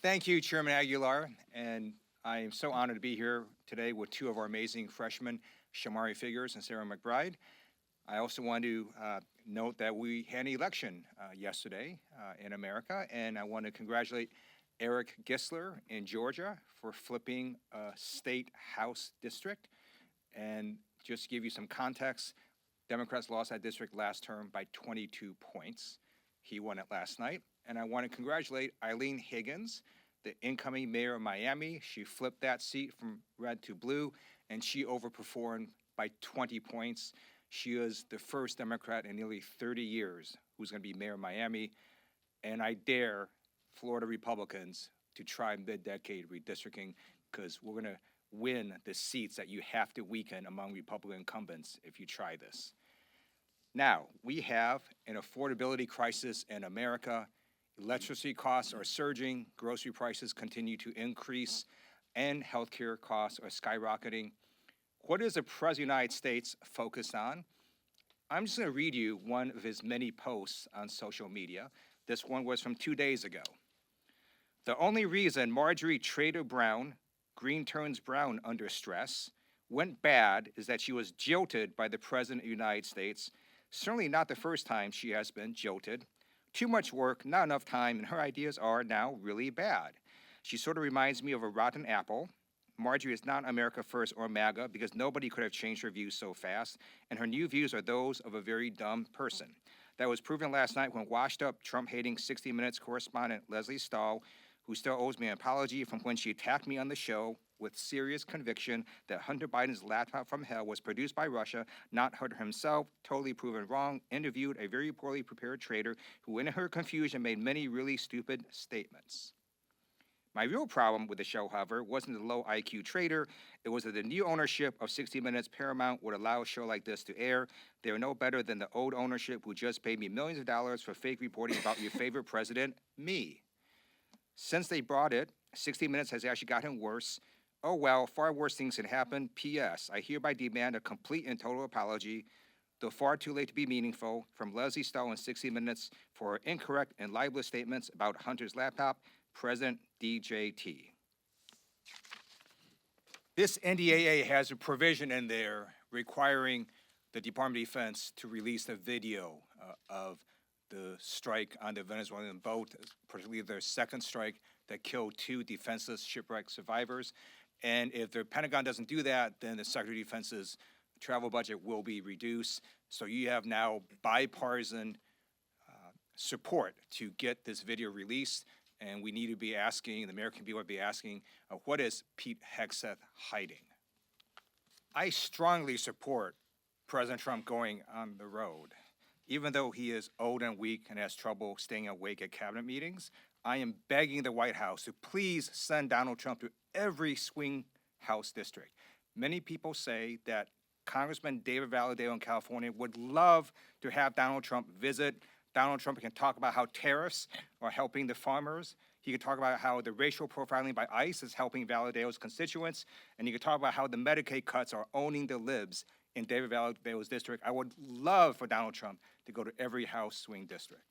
Thank you, Chairman Aguilar, and I am so honored to be here today with two of our amazing freshmen, Shamari Figures and Sarah McBride. I also want to note that we had an election yesterday in America, and I want to congratulate Eric Gisler in Georgia for flipping a state house district. And just to give you some context, Democrats lost that district last term by 22 points. He won it last night. And I want to congratulate Eileen Higgins, the incoming mayor of Miami. She flipped that seat from red to blue, and she overperformed by 20 points. She is the first Democrat in nearly 30 years who's going to be mayor of Miami. And I dare Florida Republicans to try mid-decade redistricting, because we're going to win the seats that you have to weaken among Republican incumbents if you try this. Now, we have an affordability crisis in America. Electricity costs are surging, grocery prices continue to increase, and healthcare costs are skyrocketing. What is the President of the United States focused on? I'm just going to read you one of his many posts on social media. This one was from 2 days ago. The only reason Marjorie Trader Brown, green turns brown under stress, went bad is that she was jilted by the President of the United States. Certainly not the first time she has been jilted. Too much work, not enough time, and her ideas are now really bad. She sort of reminds me of a rotten apple. Marjorie is not America First or MAGA because nobody could have changed her views so fast, and her new views are those of a very dumb person. That was proven last night when washed-up, Trump-hating 60 Minutes correspondent Leslie Stahl, who still owes me an apology from when she attacked me on the show with serious conviction that Hunter Biden's laptop from hell was produced by Russia, not Hunter himself, totally proven wrong, interviewed a very poorly prepared traitor who in her confusion made many really stupid statements. My real problem with the show, however, wasn't the low IQ traitor. It was that the new ownership of 60 Minutes Paramount would allow a show like this to air. They are no better than the old ownership who just paid me millions of dollars for fake reporting about your favorite president, me. Since they bought it, 60 Minutes has actually gotten worse. Oh well, far worse things can happen. P.S. I hereby demand a complete and total apology, though far too late to be meaningful, from Leslie Stahl in 60 Minutes for incorrect and libelous statements about Hunter's laptop, President DJT. This NDAA has a provision in there requiring the Department of Defense to release a video of the strike on the Venezuelan boat, particularly their second strike that killed 2 defenseless shipwreck survivors. And if the Pentagon doesn't do that, then the Secretary of Defense's travel budget will be reduced. So you have now bipartisan support to get this video released. And we need to be asking, the American people will be asking, what is Pete Hegseth hiding? I strongly support President Trump going on the road. Even though he is old and weak and has trouble staying awake at cabinet meetings, I am begging the White House to please send Donald Trump to every swing House district. Many people say that Congressman David Valadao in California would love to have Donald Trump visit. Donald Trump can talk about how tariffs are helping the farmers. He could talk about how the racial profiling by ICE is helping Valadao's constituents. And he could talk about how the Medicaid cuts are owning the libs in David Valadao's district. I would love for Donald Trump to go to every House swing district.